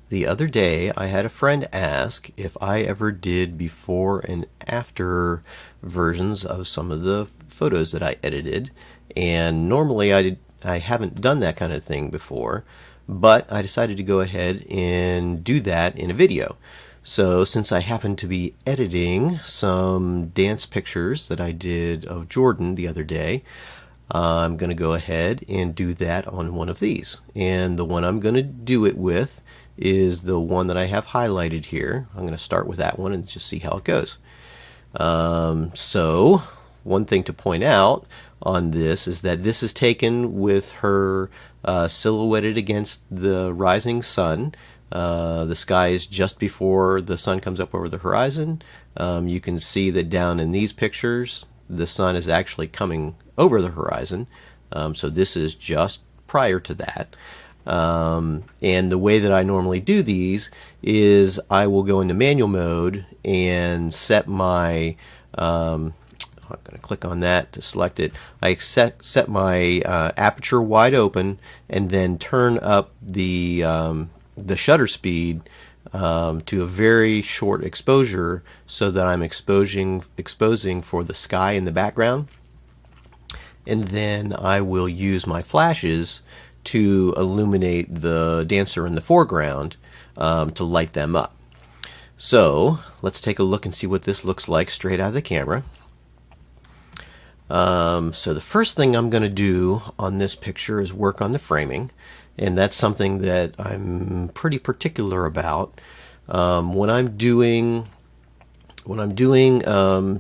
The other day, I had a friend ask if I ever did before and after versions of some of the photos that I edited. And normally I haven't done that kind of thing before, but I decided to go ahead and do that in a video. So since I happen to be editing some dance pictures that I did of Jordan the other day, I'm going to go ahead and do that on one of these. And the one I'm going to do it with is the one that I have highlighted here. I'm going to start with that one and just see how it goes. So one thing to point out on this is that this is taken with her silhouetted against the rising sun. The sky is just before the sun comes up over the horizon. You can see that down in these pictures, the sun is actually coming over the horizon. So this is just prior to that. And the way that I normally do these is I will go into manual mode and set my I'm going to click on that to select it. I set my aperture wide open and then turn up the shutter speed to a very short exposure so that I'm exposing for the sky in the background. And then I will use my flashes to illuminate the dancer in the foreground to light them up. So let's take a look and see what this looks like straight out of the camera. So the first thing I'm going to do on this picture is work on the framing, and that's something that I'm pretty particular about. When I'm doing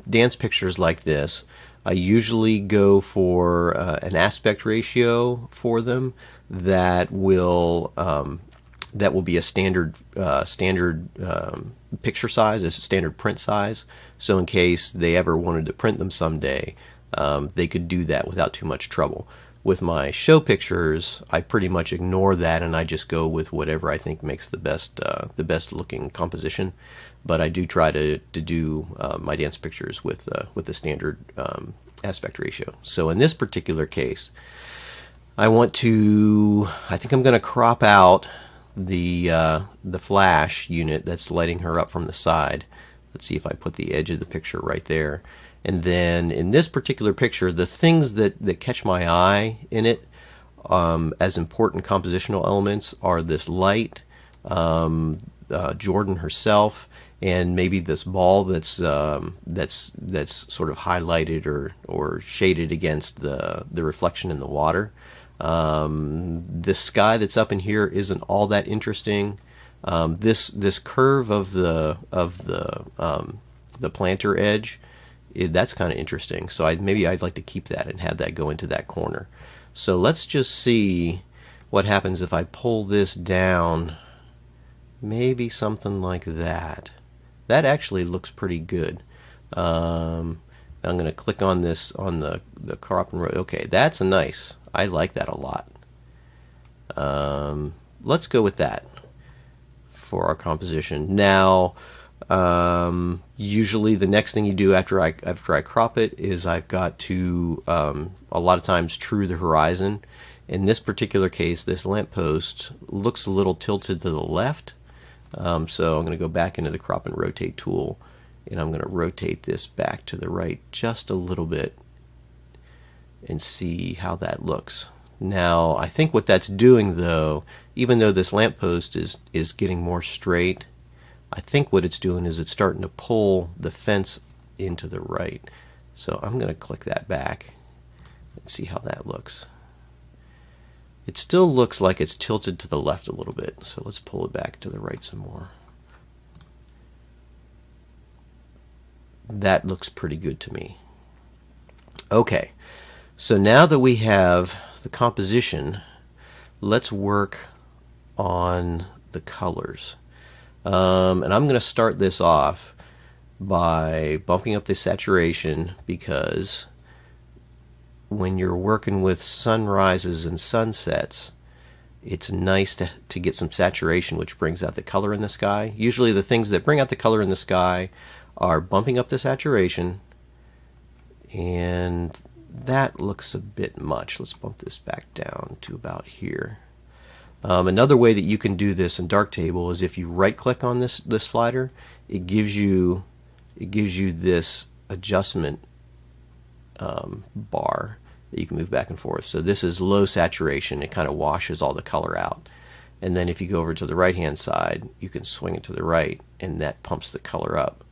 dance pictures like this, I usually go for an aspect ratio for them that will be a standard picture size, a standard print size. So in case they ever wanted to print them someday, they could do that without too much trouble. With my show pictures, I pretty much ignore that and I just go with whatever I think makes the best looking composition. But I do try to do my dance pictures with the standard aspect ratio. So in this particular case, I think I'm going to crop out the flash unit that's lighting her up from the side. Let's see if I put the edge of the picture right there. And then in this particular picture, the things that catch my eye in it as important compositional elements are this light, Jordan herself, and maybe this ball that's sort of highlighted or shaded against the reflection in the water. The sky that's up in here isn't all that interesting. This curve of the planter edge, that's kind of interesting. So maybe I'd like to keep that and have that go into that corner. So let's just see what happens if I pull this down. Maybe something like that. That actually looks pretty good. I'm going to click on this on the crop and rotate. Okay, that's nice. I like that a lot. Let's go with that for our composition. Now, usually the next thing you do after I crop it is I've got to a lot of times true the horizon. In this particular case, this lamppost looks a little tilted to the left. So I'm going to go back into the crop and rotate tool, and I'm going to rotate this back to the right just a little bit and see how that looks. Now, I think what that's doing, though, even though this lamppost is getting more straight, I think what it's doing is it's starting to pull the fence into the right. So I'm going to click that back and see how that looks. It still looks like it's tilted to the left a little bit, so let's pull it back to the right some more. That looks pretty good to me. Okay, so now that we have the composition, let's work on the colors. And I'm going to start this off by bumping up the saturation, because when you're working with sunrises and sunsets, it's nice to get some saturation, which brings out the color in the sky. Usually the things that bring out the color in the sky are bumping up the saturation, and that looks a bit much. Let's bump this back down to about here. Another way that you can do this in Darktable is if you right click on this slider, it gives you this adjustment bar that you can move back and forth. So this is low saturation. It kind of washes all the color out. And then if you go over to the right hand side, you can swing it to the right, and that pumps the color up.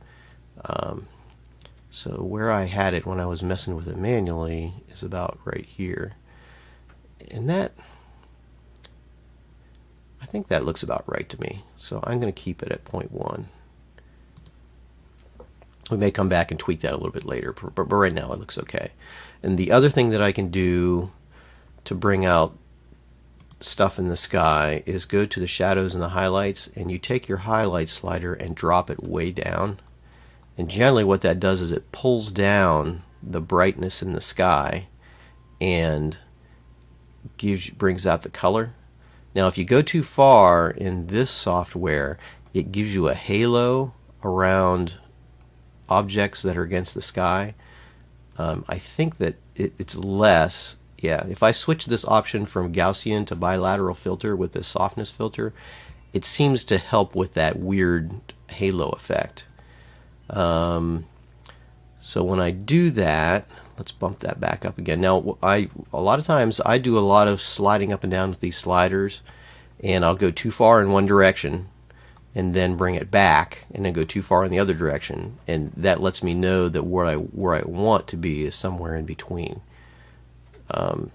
So where I had it when I was messing with it manually is about right here. And that, I think that looks about right to me. So I'm going to keep it at 0.1. We may come back and tweak that a little bit later, but right now it looks okay. And the other thing that I can do to bring out stuff in the sky is go to the shadows and the highlights, and you take your highlight slider and drop it way down. And generally what that does is it pulls down the brightness in the sky and brings out the color. Now if you go too far in this software, it gives you a halo around objects that are against the sky. I think that it's less. Yeah, if I switch this option from Gaussian to bilateral filter with this softness filter, it seems to help with that weird halo effect. So when I do that, let's bump that back up again. Now, a lot of times I do a lot of sliding up and down with these sliders, and I'll go too far in one direction and then bring it back and then go too far in the other direction, and that lets me know that where I want to be is somewhere in between.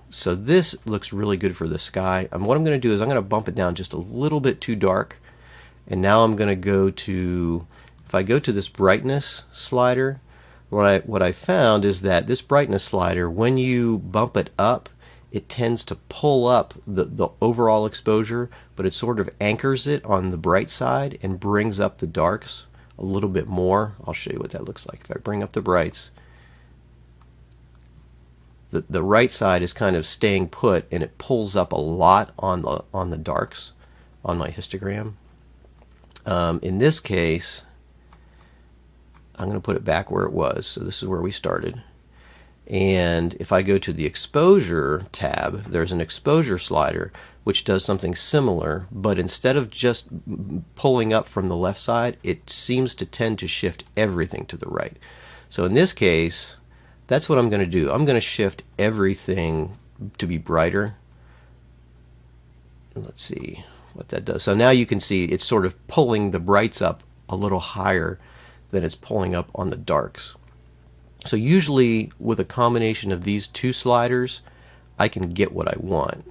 So this looks really good for the sky. What I'm going to do is I'm going to bump it down just a little bit too dark, and now I'm going to go to, if I go to this brightness slider, what I found is that this brightness slider, when you bump it up, it tends to pull up the overall exposure, but it sort of anchors it on the bright side and brings up the darks a little bit more. I'll show you what that looks like. If I bring up the brights, the right side is kind of staying put, and it pulls up a lot on the darks on my histogram. In this case, I'm going to put it back where it was. So this is where we started. And if I go to the exposure tab, there's an exposure slider which does something similar, but instead of just pulling up from the left side, it seems to tend to shift everything to the right. So in this case, that's what I'm going to do. I'm going to shift everything to be brighter. Let's see what that does. So now you can see it's sort of pulling the brights up a little higher than it's pulling up on the darks. So usually with a combination of these two sliders, I can get what I want.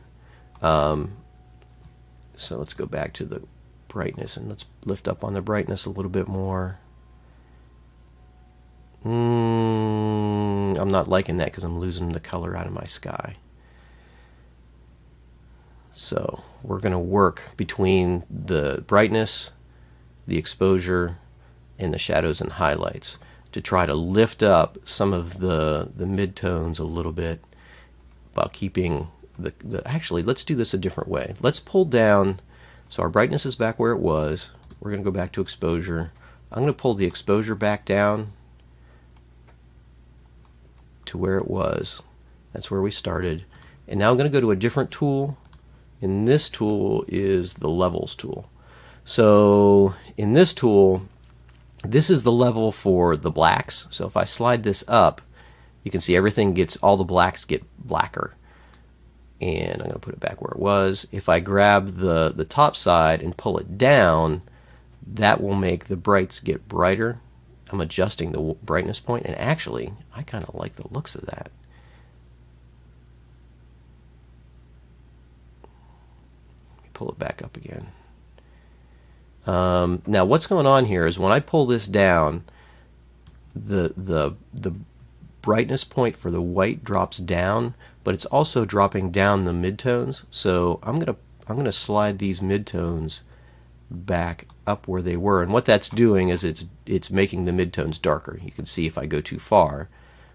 So let's go back to the brightness, and let's lift up on the brightness a little bit more. I'm not liking that because I'm losing the color out of my sky. So we're going to work between the brightness, the exposure, and the shadows and highlights to try to lift up some of the midtones a little bit while keeping actually, let's do this a different way. Let's pull down, so our brightness is back where it was. We're going to go back to exposure. I'm going to pull the exposure back down to where it was. That's where we started. And now I'm going to go to a different tool, and this tool is the levels tool. So in this tool, this is the level for the blacks. So if I slide this up, you can see everything all the blacks get blacker. And I'm going to put it back where it was. If I grab the top side and pull it down, that will make the brights get brighter. I'm adjusting the brightness point, and actually, I kind of like the looks of that. Let me pull it back up again. Now what's going on here is when I pull this down, the brightness point for the white drops down, but it's also dropping down the midtones. So I'm gonna slide these midtones back up where they were, and what that's doing is it's making the midtones darker. You can see if I go too far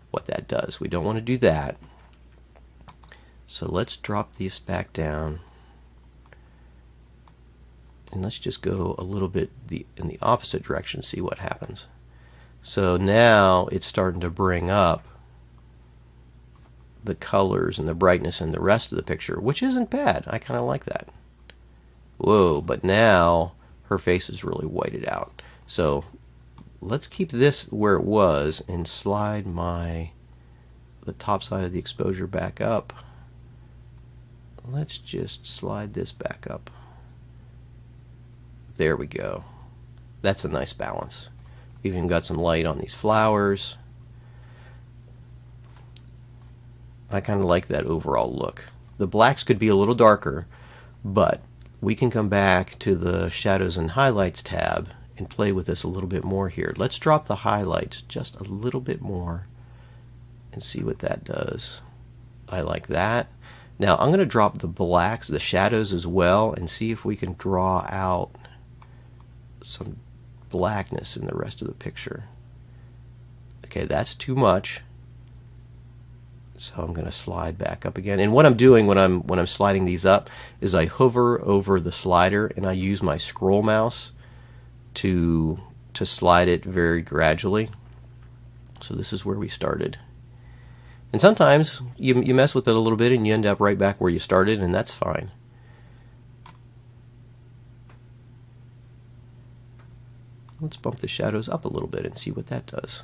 what that does. We don't want to do that. So let's drop these back down. And let's just go a little bit in the opposite direction, see what happens. So now it's starting to bring up the colors and the brightness and the rest of the picture, which isn't bad. I kind of like that. Whoa, but now her face is really whited out. So let's keep this where it was and slide the top side of the exposure back up. Let's just slide this back up. There we go. That's a nice balance. We've even got some light on these flowers. I kind of like that overall look. The blacks could be a little darker, but we can come back to the Shadows and Highlights tab and play with this a little bit more here. Let's drop the highlights just a little bit more and see what that does. I like that. Now I'm going to drop the blacks, the shadows as well, and see if we can draw out some blackness in the rest of the picture. Okay, that's too much. So I'm going to slide back up again. And what I'm doing when I'm sliding these up is I hover over the slider and I use my scroll mouse to slide it very gradually. So this is where we started. And sometimes you mess with it a little bit and you end up right back where you started, and that's fine. Let's bump the shadows up a little bit and see what that does.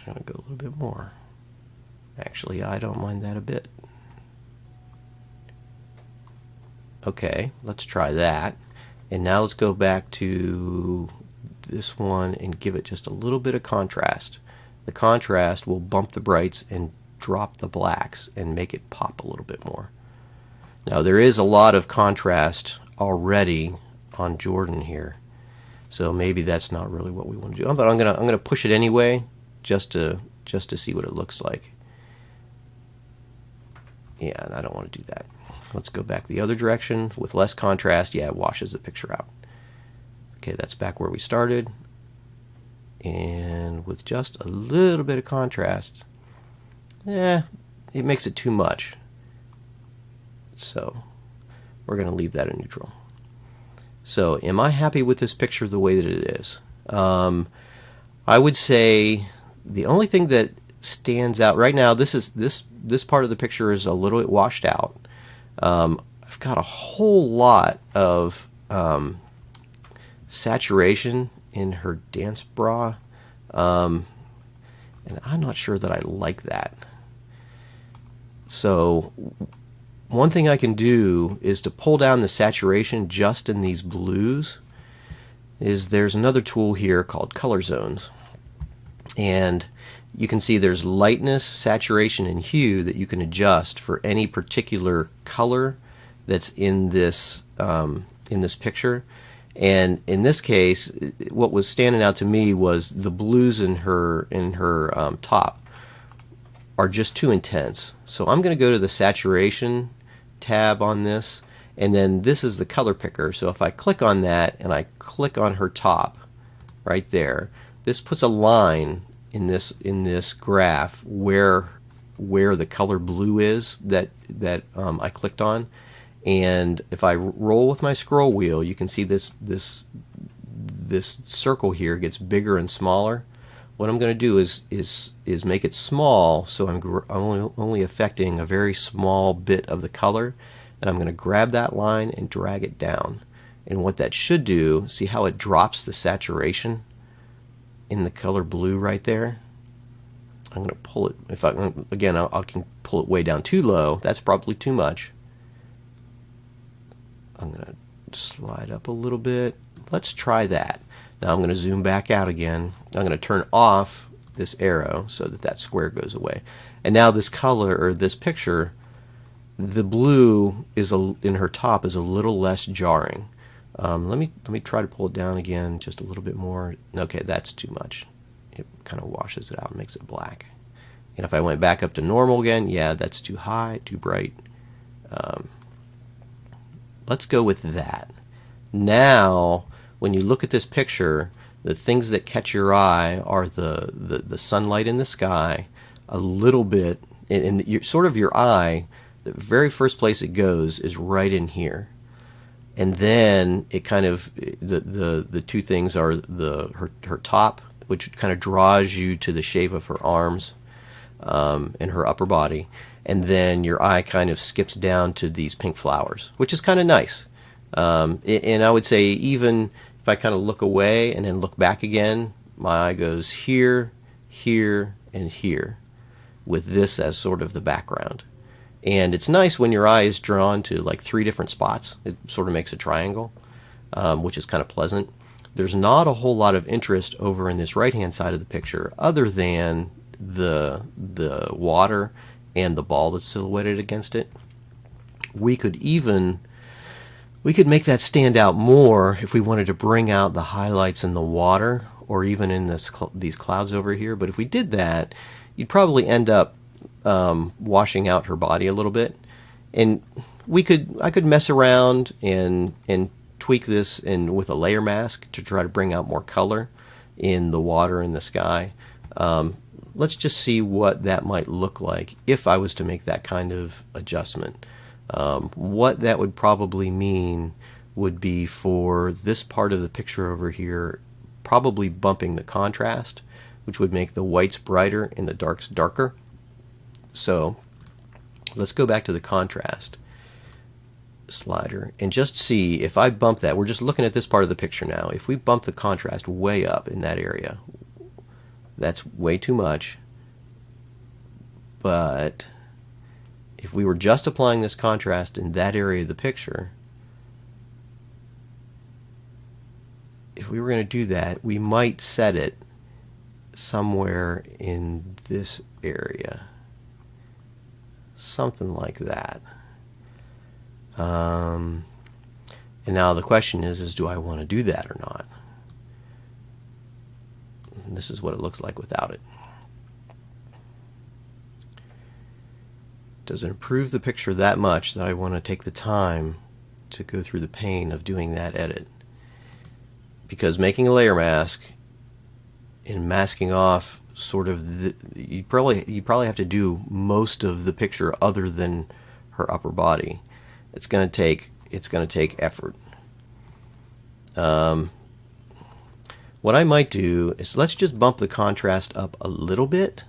I'm going to go a little bit more. Actually, I don't mind that a bit. Okay, let's try that. And now let's go back to this one and give it just a little bit of contrast. The contrast will bump the brights and drop the blacks and make it pop a little bit more. Now there is a lot of contrast already on Jordan here, so maybe that's not really what we want to do. But I'm gonna push it anyway, just to see what it looks like. Yeah, I don't want to do that. Let's go back the other direction with less contrast. Yeah, it washes the picture out. Okay, that's back where we started. And with just a little bit of contrast, it makes it too much. So we're going to leave that in neutral. So am I happy with this picture the way that it is? I would say the only thing that stands out right now, this part of the picture is a little bit washed out. I've got a whole lot of saturation in her dance bra, and I'm not sure that I like that. So one thing I can do is to pull down the saturation just in these blues. There's another tool here called Color Zones, and you can see there's lightness, saturation, and hue that you can adjust for any particular color that's in this picture. And in this case, what was standing out to me was the blues in her top are just too intense. So I'm going to go to the saturation tab on this, and then this is the color picker. So if I click on that and I click on her top right there, this puts a line in this graph where the color blue is that I clicked on. And if I roll with my scroll wheel, you can see this circle here gets bigger and smaller. What I'm going to do is make it small, so I'm only affecting a very small bit of the color, and I'm going to grab that line and drag it down. And what that should do, see how it drops the saturation in the color blue right there? I'm going to pull it. If I can pull it way down too low. That's probably too much. I'm going to slide up a little bit. Let's try that. Now I'm going to zoom back out again. I'm going to turn off this arrow so that square goes away. And now this color, or this picture, the blue in her top is a little less jarring. Let me try to pull it down again just a little bit more. Okay, that's too much. It kind of washes it out and makes it black. And if I went back up to normal again, yeah, that's too high, too bright. Let's go with that. Now, when you look at this picture, the things that catch your eye are the sunlight in the sky, a little bit, and your eye, the very first place it goes is right in here. And then it kind of, the two things are her top, which kind of draws you to the shape of her arms and her upper body. and then your eye kind of skips down to these pink flowers, which is kind of nice. And I would say even if I kind of look away and then look back again, my eye goes here, here, and here, with this as sort of the background. And it's nice when your eye is drawn to like 3 different spots. It sort of makes a triangle, which is kind of pleasant. There's not a whole lot of interest over in this right-hand side of the picture other than the water and the ball that's silhouetted against it. We could make that stand out more if we wanted to bring out the highlights in the water or even in these clouds over here. But if we did that, you'd probably end up washing out her body a little bit. And I could mess around and tweak this with a layer mask to try to bring out more color in the water and the sky. Let's just see what that might look like if I was to make that kind of adjustment. What that would probably mean would be for this part of the picture over here, probably bumping the contrast, which would make the whites brighter and the darks darker. So let's go back to the contrast slider and just see if I bump that. We're just looking at this part of the picture now. If we bump the contrast way up in that area, that's way too much. But if we were just applying this contrast in that area of the picture, if we were going to do that, we might set it somewhere in this area. Something like that. And now the question is do I want to do that or not? And this is what it looks like without it. Does it improve the picture that much that I want to take the time to go through the pain of doing that edit? Because making a layer mask and masking off sort of you probably have to do most of the picture other than her upper body. It's going to take effort. What I might do is let's just bump the contrast up a little bit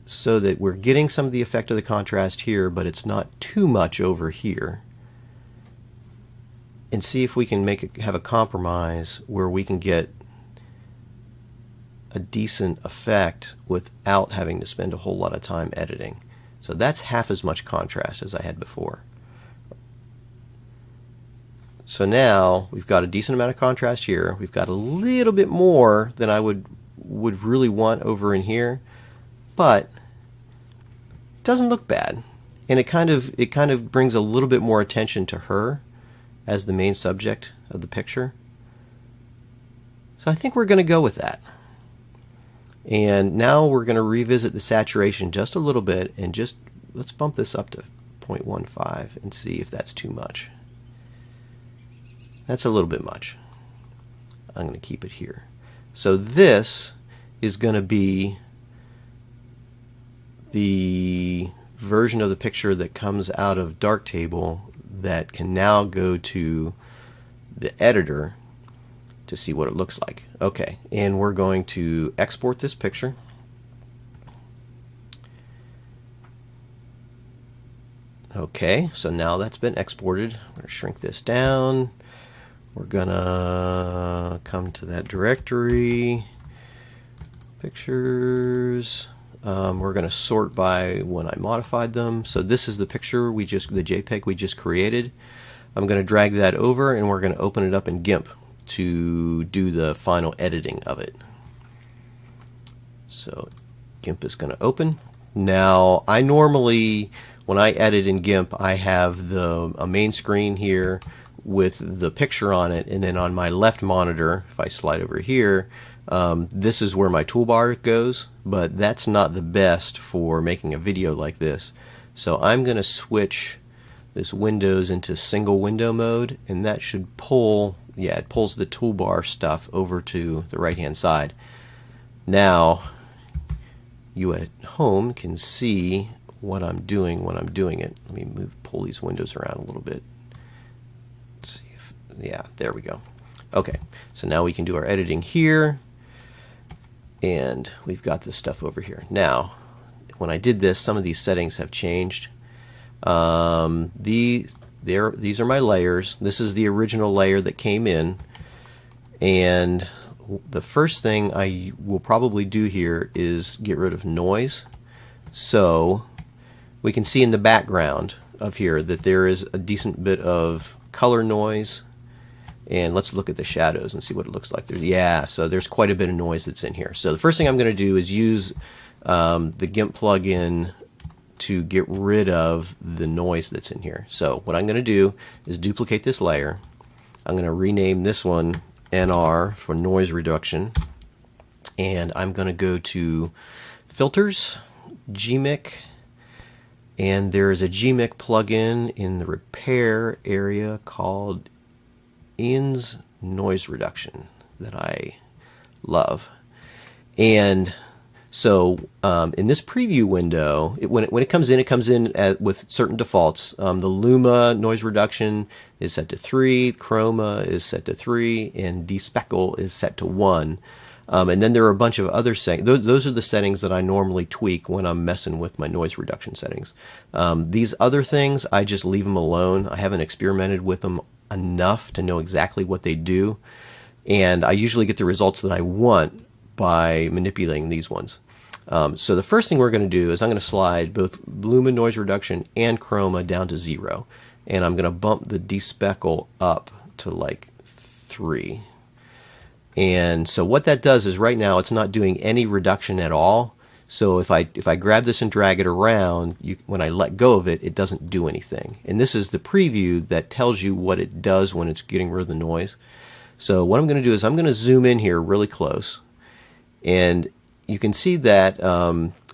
so that we're getting some of the effect of the contrast here, but it's not too much over here. And see if we can have a compromise where we can get a decent effect without having to spend a whole lot of time editing. So that's half as much contrast as I had before. So now we've got a decent amount of contrast here. We've got a little bit more than I would really want over in here, but it doesn't look bad. And it kind of brings a little bit more attention to her as the main subject of the picture. So I think we're going to go with that. And now we're going to revisit the saturation just a little bit and just let's bump this up to 0.15 and see if that's too much. That's a little bit much. I'm going to keep it here. So this is going to be the version of the picture that comes out of Darktable that can now go to the editor to see what it looks like. Okay, and we're going to export this picture. Okay, so now that's been exported. I'm going to shrink this down. We're going to come to that directory, pictures. We're going to sort by when I modified them. So this is the picture the JPEG we just created. I'm going to drag that over and we're going to open it up in GIMP to do the final editing of it. So GIMP is going to open. Now I normally, when I edit in GIMP, I have a main screen here with the picture on it, and then on my left monitor, if I slide over here, this is where my toolbar goes, but that's not the best for making a video like this. So I'm going to switch this Windows into single window mode, and that should pull, yeah, it pulls the toolbar stuff over to the right hand side. Now you at home can see what I'm doing when I'm doing it. Let me pull these windows around a little bit. Let's see if, yeah, there we go. Okay, so now we can do our editing here. And we've got this stuff over here. Now, when I did this, some of these settings have changed. These are my layers. This is the original layer that came in. And the first thing I will probably do here is get rid of noise. So we can see in the background of here that there is a decent bit of color noise. And let's look at the shadows and see what it looks like. So there's quite a bit of noise that's in here. So the first thing I'm going to do is use the GIMP plugin to get rid of the noise that's in here. So what I'm going to do is duplicate this layer. I'm going to rename this one NR for noise reduction. And I'm going to go to Filters, GMIC, and there is a GMIC plugin in the repair area called Ian's Noise Reduction that I love. And so in this preview window, when it comes in with certain defaults. The Luma noise reduction is set to 3, Chroma is set to 3, and despeckle is set to 1. And then there are a bunch of other settings. Those are the settings that I normally tweak when I'm messing with my noise reduction settings. These other things, I just leave them alone. I haven't experimented with them enough to know exactly what they do. And I usually get the results that I want by manipulating these ones. So the first thing we're going to do is I'm going to slide both Luma noise reduction and Chroma down to 0. And I'm going to bump the despeckle up to like 3. And so what that does is right now it's not doing any reduction at all. So if I grab this and drag it around, when I let go of it, it doesn't do anything. And this is the preview that tells you what it does when it's getting rid of the noise. So what I'm going to do is I'm going to zoom in here really close. And you can see that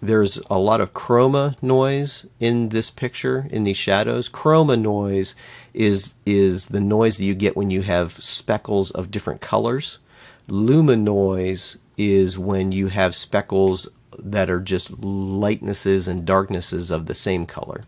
there's a lot of chroma noise in this picture, in these shadows. Chroma noise is the noise that you get when you have speckles of different colors. Luma noise is when you have speckles that are just lightnesses and darknesses of the same color.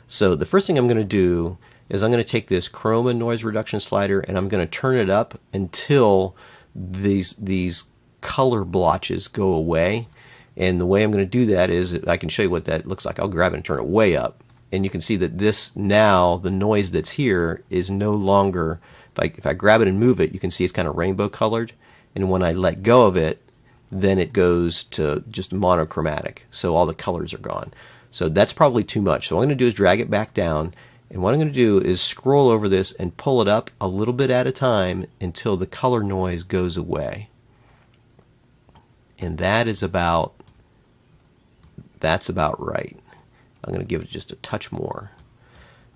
So the first thing I'm going to do is I'm going to take this Chroma noise reduction slider and I'm going to turn it up until these color blotches go away. And the way I'm going to do that is I can show you what that looks like. I'll grab it and turn it way up. And you can see that this now, the noise that's here is no longer, if I grab it and move it, you can see it's kind of rainbow colored. And when I let go of it, then it goes to just monochromatic. So all the colors are gone. So that's probably too much. So what I'm going to do is drag it back down. And what I'm going to do is scroll over this and pull it up a little bit at a time until the color noise goes away. And that's about right. I'm going to give it just a touch more.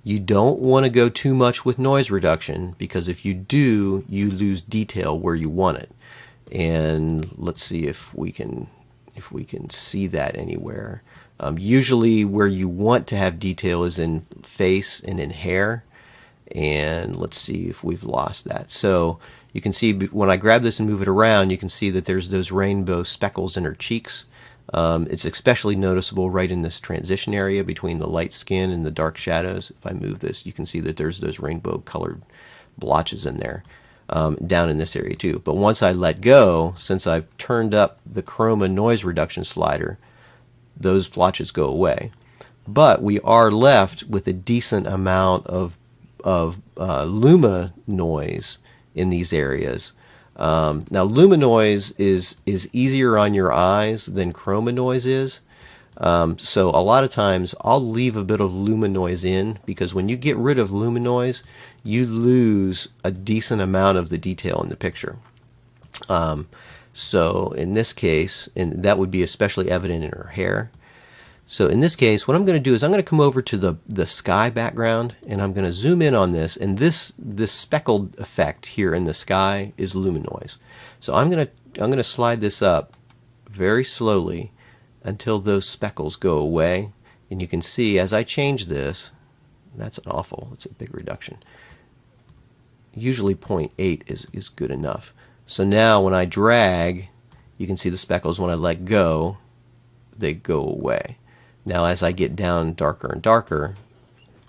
You don't want to go too much with noise reduction because if you do, you lose detail where you want it. And let's see if we can see that anywhere. Usually where you want to have detail is in face and in hair. And let's see if we've lost that. So you can see when I grab this and move it around, you can see that there's those rainbow speckles in her cheeks. It's especially noticeable right in this transition area between the light skin and the dark shadows. If I move this, you can see that there's those rainbow colored blotches in there. Down in this area too. But once I let go, since I've turned up the Chroma noise reduction slider, those blotches go away. But we are left with a decent amount of Luma noise in these areas. Now Luma noise is easier on your eyes than Chroma noise is. So a lot of times I'll leave a bit of Luma noise in because when you get rid of Luma noise, you lose a decent amount of the detail in the picture. So in this case, and that would be especially evident in her hair. So in this case, what I'm going to do is I'm going to come over to the sky background and I'm going to zoom in on this. And this speckled effect here in the sky is Luma noise. So I'm going to slide this up very slowly until those speckles go away. And you can see as I change this, that's a big reduction. Usually 0.8 is good enough. So now when I drag, you can see the speckles. When I let go, they go away. Now as I get down darker and darker,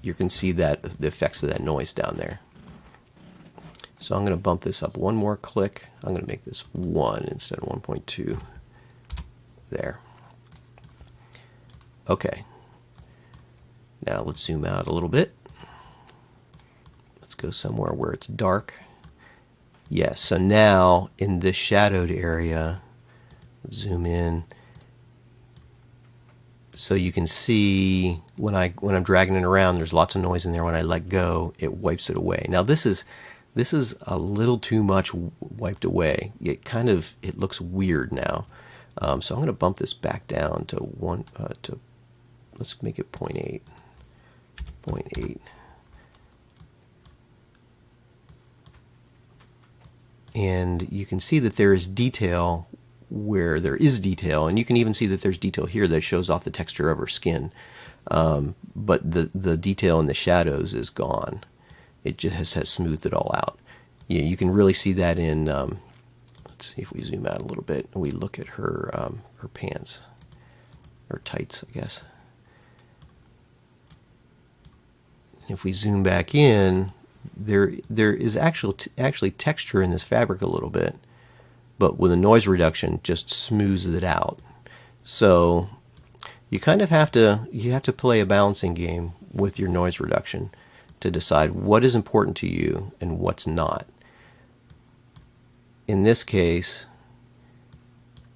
you can see that the effects of that noise down there. So I'm going to bump this up one more click. I'm going to make this 1 instead of 1.2. there. Okay. Now let's zoom out a little bit. Let's go somewhere where it's dark. Yes, so now in this shadowed area, zoom in. So you can see when I'm dragging it around, there's lots of noise in there. When I let go, it wipes it away. Now this is a little too much wiped away. It looks weird now. So I'm going to bump this back down to let's make it 0.8. 0.8. And you can see that there is detail where there is detail, and you can even see that there's detail here that shows off the texture of her skin. But the detail in the shadows is gone. It just has smoothed it all out. You can really see that in, let's see if we zoom out a little bit and we look at her pants, or tights, I guess. If we zoom back in, there is actually texture in this fabric a little bit, but with a noise reduction, just smooths it out. So you kind of have to play a balancing game with your noise reduction to decide what is important to you and what's not. In this case,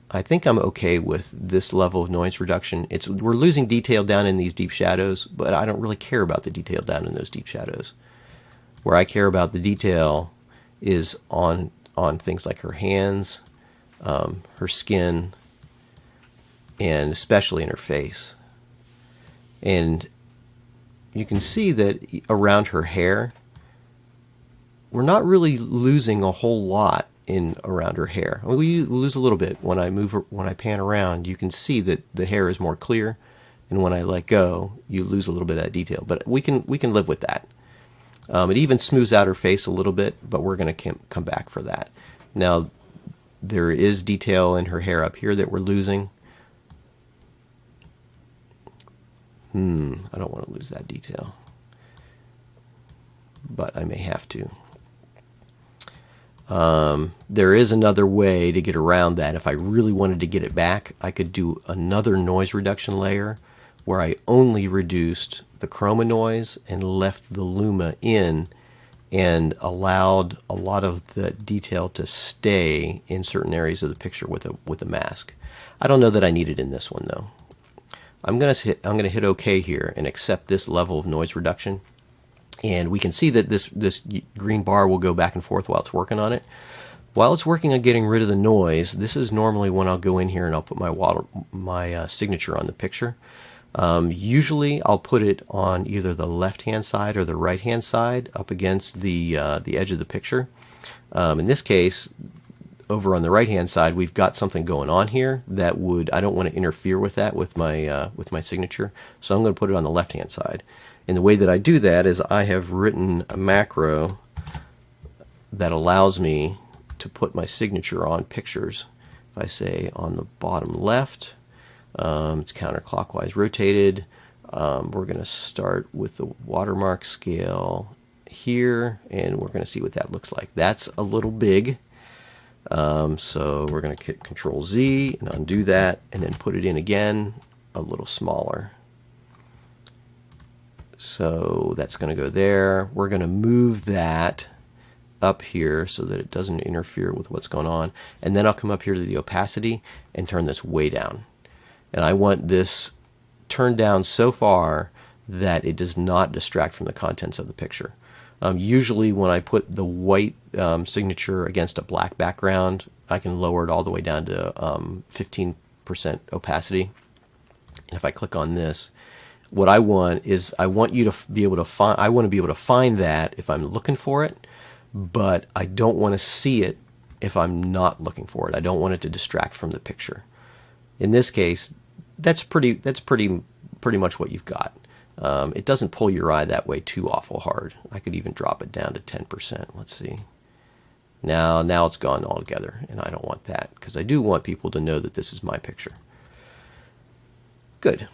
I think I'm okay with this level of noise reduction. We're losing detail down in these deep shadows, but I don't really care about the detail down in those deep shadows. Where I care about the detail is on things like her hands, her skin, and especially in her face. And you can see that around her hair, we're not really losing a whole lot around her hair. We lose a little bit when I pan around. You can see that the hair is more clear, and when I let go, you lose a little bit of that detail. But we can live with that. It even smooths out her face a little bit, but we're going to come back for that. Now, there is detail in her hair up here that we're losing. I don't want to lose that detail, but I may have to. There is another way to get around that. If I really wanted to get it back, I could do another noise reduction layer where I only reduced the chroma noise and left the luma in and allowed a lot of the detail to stay in certain areas of the picture with a mask. I don't know that I need it in this one though. I'm gonna hit OK here and accept this level of noise reduction. And we can see that this green bar will go back and forth while it's working on it. While it's working on getting rid of the noise, this is normally when I'll go in here and I'll put my signature on the picture. Usually I'll put it on either the left-hand side or the right-hand side up against the edge of the picture. In this case, over on the right-hand side, we've got something going on here that I don't want to interfere with that with my signature, so I'm going to put it on the left-hand side. And the way that I do that is I have written a macro that allows me to put my signature on pictures. If I say on the bottom left, it's counterclockwise rotated. We're going to start with the watermark scale here, and we're going to see what that looks like. That's a little big, so we're going to hit Control Z and undo that, and then put it in again a little smaller. So that's going to go there. We're going to move that up here so that it doesn't interfere with what's going on. And then I'll come up here to the opacity and turn this way down. And I want this turned down so far that it does not distract from the contents of the picture. Usually when I put the white signature against a black background, I can lower it all the way down to 15% opacity. And if I click on this, what I want is I want to be able to find that if I'm looking for it, but I don't want to see it if I'm not looking for it. I don't want it to distract from the picture. In this case, that's pretty much what you've got. It doesn't pull your eye that way too awful hard. I could even drop it down to 10%. Let's see. Now it's gone altogether, and I don't want that because I do want people to know that this is my picture. Good.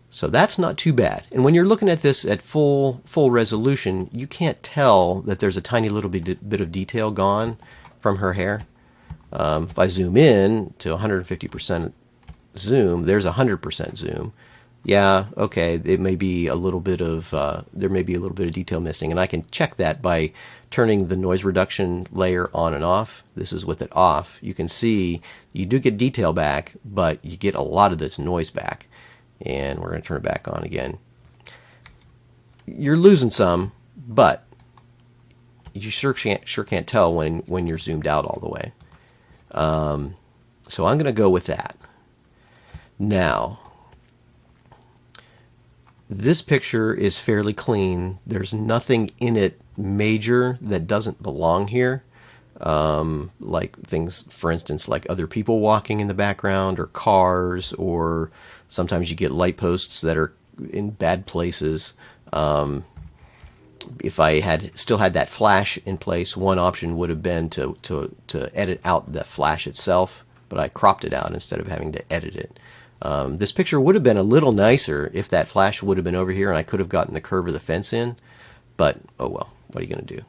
So that's not too bad. And when you're looking at this at full resolution, you can't tell that there's a tiny little bit of detail gone from her hair. If I zoom in to 150%, zoom, there's 100% zoom. Yeah, okay, it may be a little bit of, there may be a little bit of detail missing, and I can check that by turning the noise reduction layer on and off. This is with it off. You can see you do get detail back, but you get a lot of this noise back. And we're going to turn it back on again. You're losing some, but you sure can't tell when you're zoomed out all the way. So I'm going to go with that. Now, this picture is fairly clean. There's nothing in it major that doesn't belong here. Like things, for instance, like other people walking in the background, or cars, or sometimes you get light posts that are in bad places. If I still had that flash in place, one option would have been to edit out the flash itself, but I cropped it out instead of having to edit it. This picture would have been a little nicer if that flash would have been over here and I could have gotten the curve of the fence in, but oh well, what are you going to do?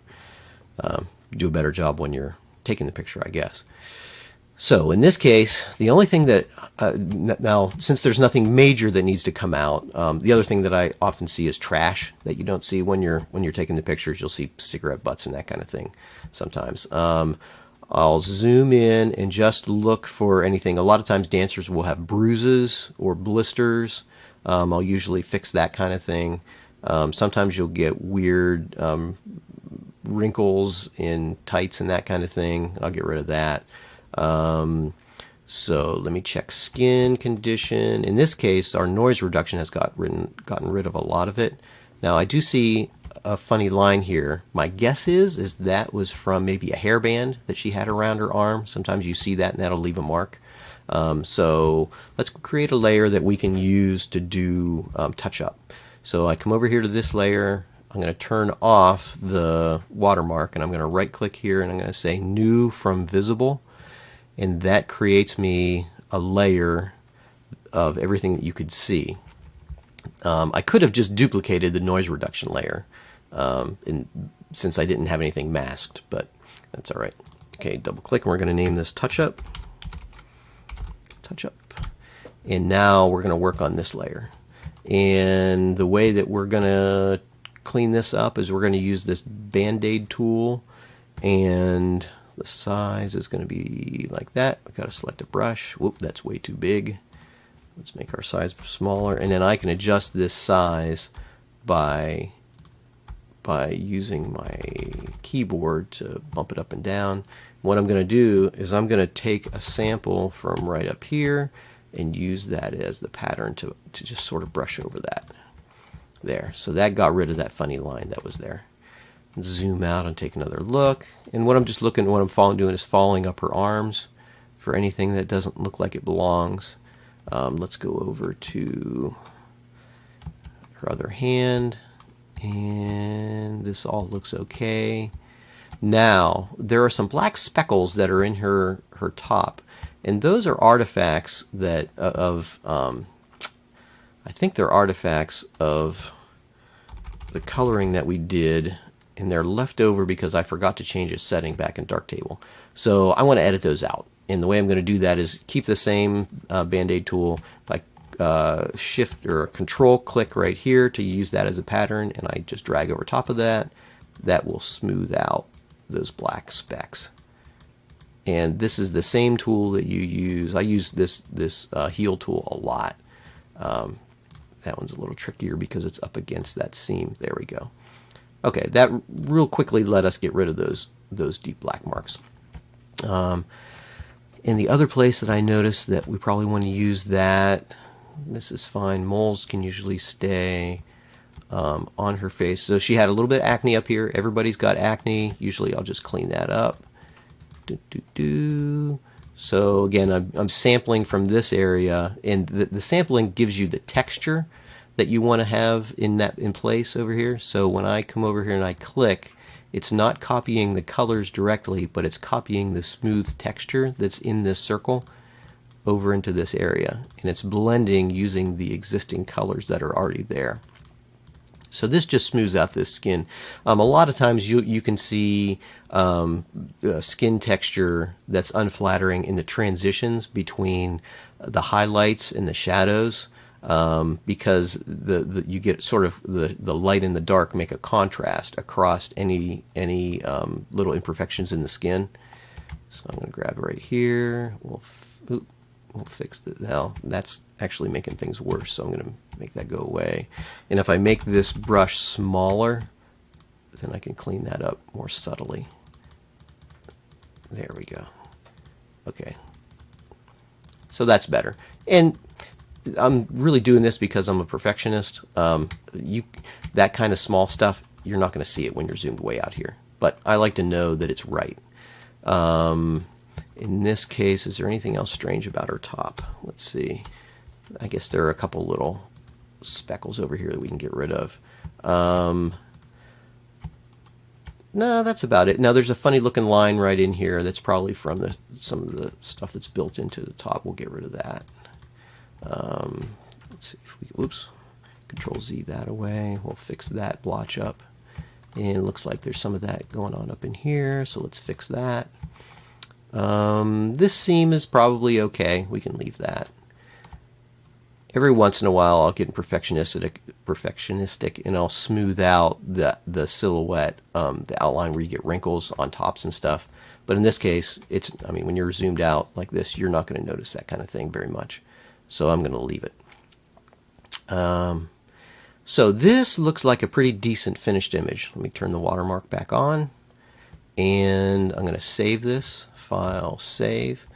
Do a better job when you're taking the picture, I guess. So in this case, the only thing that, now since there's nothing major that needs to come out, the other thing that I often see is trash that you don't see when you're taking the pictures. You'll see cigarette butts and that kind of thing sometimes. I'll zoom in and just look for anything. A lot of times dancers will have bruises or blisters. I'll usually fix that kind of thing. Sometimes you'll get weird wrinkles in tights and that kind of thing. I'll get rid of that. So let me check skin condition. In this case, our noise reduction has gotten rid of a lot of it. Now I do see a funny line here. My guess is that was from maybe a hairband that she had around her arm. Sometimes you see that and that'll leave a mark. So let's create a layer that we can use to do touch up. So I come over here to this layer. I'm going to turn off the watermark and I'm going to right click here and I'm going to say new from visible, and that creates me a layer of everything that you could see. I could have just duplicated the noise reduction layer since I didn't have anything masked, but that's all right. Okay, double click and we're going to name this touch up. And now we're going to work on this layer. And the way that we're going to clean this up is we're going to use this Band-Aid tool, and the size is going to be like that. I've got to select a brush. Whoop, that's way too big. Let's make our size smaller, and then I can adjust this size by using my keyboard to bump it up and down. What I'm going to do is I'm going to take a sample from right up here and use that as the pattern to just sort of brush over that. There. So that got rid of that funny line that was there. Zoom out and take another look. And what I'm doing is following up her arms for anything that doesn't look like it belongs. Let's go over to her other hand, and this all looks okay. Now there are some black speckles that are in her top, and those are artifacts that I think they're artifacts of the coloring that we did, and they're left over because I forgot to change a setting back in Darktable. So I want to edit those out. And the way I'm going to do that is keep the same Band-Aid tool by shift or control click right here to use that as a pattern, and I just drag over top of that. That will smooth out those black specks. And this is the same tool that you use. I use this heal tool a lot. That one's a little trickier because it's up against that seam. There we go. Okay, that real quickly let us get rid of those deep black marks. And the other place that I noticed that we probably want to use that, this is fine. Moles can usually stay on her face. So she had a little bit of acne up here. Everybody's got acne. Usually I'll just clean that up. So again, I'm sampling from this area, and the sampling gives you the texture that you want to have in place over here. So when I come over here and I click, it's not copying the colors directly, but it's copying the smooth texture that's in this circle over into this area, and it's blending using the existing colors that are already there. So this just smooths out this skin. A lot of times you can see skin texture that's unflattering in the transitions between the highlights and the shadows, because you get sort of the light and the dark make a contrast across any little imperfections in the skin. So I'm going to grab it right here. We'll fix it. Now that's actually making things worse, so I'm going to make that go away. And if I make this brush smaller, then I can clean that up more subtly. There we go. Okay. So that's better. And I'm really doing this because I'm a perfectionist. That kind of small stuff, you're not going to see it when you're zoomed way out here. But I like to know that it's right. In this case, is there anything else strange about her top? Let's see. I guess there are a couple little speckles over here that we can get rid of. No, that's about it. Now, there's a funny looking line right in here that's probably from some of the stuff that's built into the top. We'll get rid of that. Let's see if we, oops, Control Z that away. We'll fix that blotch up. And it looks like there's some of that going on up in here, so let's fix that. This seam is probably okay. We can leave that. Every once in a while I'll get perfectionistic and I'll smooth out the silhouette, the outline where you get wrinkles on tops and stuff. But in this case, I mean, when you're zoomed out like this, you're not going to notice that kind of thing very much. So I'm going to leave it. So this looks like a pretty decent finished image. Let me turn the watermark back on. And I'm going to save this. File, save.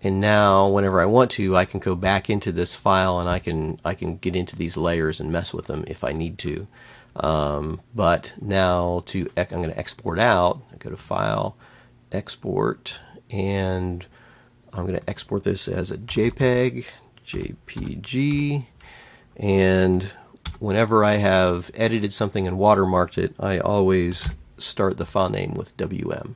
And now, whenever I want to, I can go back into this file and I can get into these layers and mess with them if I need to. But now I'm going to export out. I go to File, Export, and I'm going to export this as a JPEG, JPG, and whenever I have edited something and watermarked it, I always start the file name with WM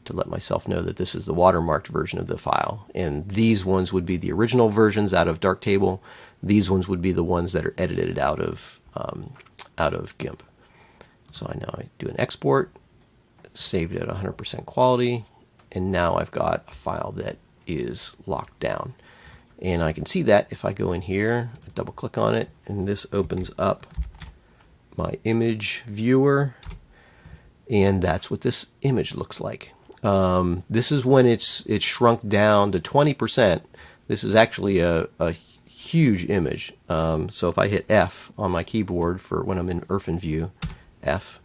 to let myself know that this is the watermarked version of the file. And these ones would be the original versions out of Darktable. These ones would be the ones that are edited out of GIMP. So I now do an export, saved it at 100% quality, and now I've got a file that is locked down. And I can see that if I go in here, I double click on it, and this opens up my image viewer, and that's what this image looks like. This is when it's shrunk down to 20%. This is actually a huge image. So if I hit F on my keyboard for when I'm in Irfan view, F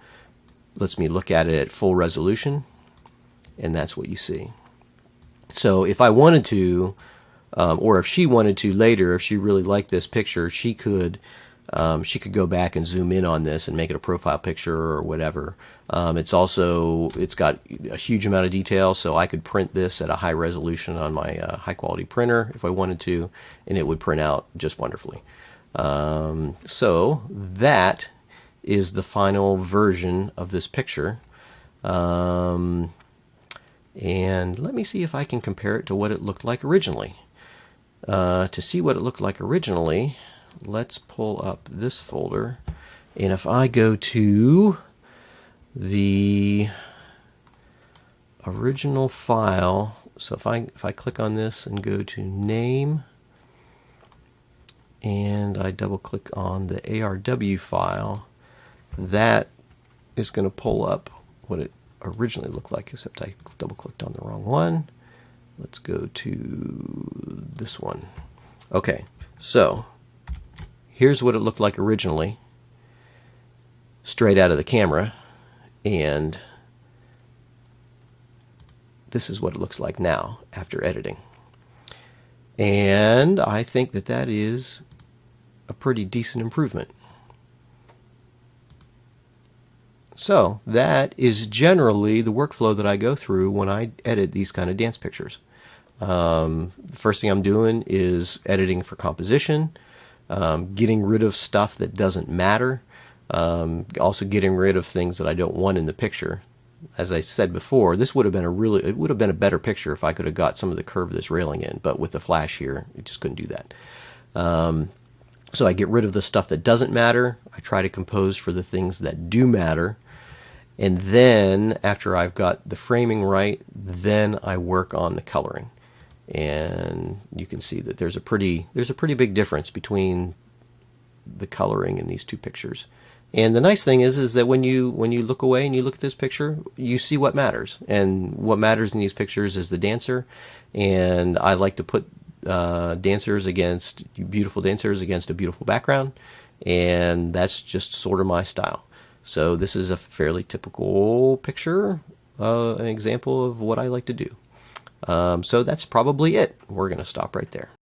lets me look at it at full resolution, and that's what you see. So if I wanted to, or if she wanted to later, if she really liked this picture, she could go back and zoom in on this and make it a profile picture or whatever. It's got a huge amount of detail, so I could print this at a high resolution on my high quality printer if I wanted to, and it would print out just wonderfully. So that is the final version of this picture. And let me see if I can compare it to what it looked like originally. To see what it looked like originally, let's pull up this folder, and if I go to the original file, so if I click on this and go to name, and I double click on the ARW file, that is going to pull up what it originally looked like, except I double clicked on the wrong one. Let's go to this one. Okay, so here's what it looked like originally, straight out of the camera, and this is what it looks like now after editing. And I think that that is a pretty decent improvement. So that is generally the workflow that I go through when I edit these kind of dance pictures. The first thing I'm doing is editing for composition, getting rid of stuff that doesn't matter, also getting rid of things that I don't want in the picture. As I said before, this would have been a better picture if I could have got some of the curve of this railing in, but with the flash here, it just couldn't do that. So I get rid of the stuff that doesn't matter. I try to compose for the things that do matter. And then after I've got the framing right, then I work on the coloring. And you can see that there's a pretty big difference between the coloring in these two pictures. And the nice thing is that when you look away and you look at this picture, you see what matters. And what matters in these pictures is the dancer. And I like to put beautiful dancers against a beautiful background, and that's just sort of my style. So this is a fairly typical picture, an example of what I like to do. So that's probably it. We're going to stop right there.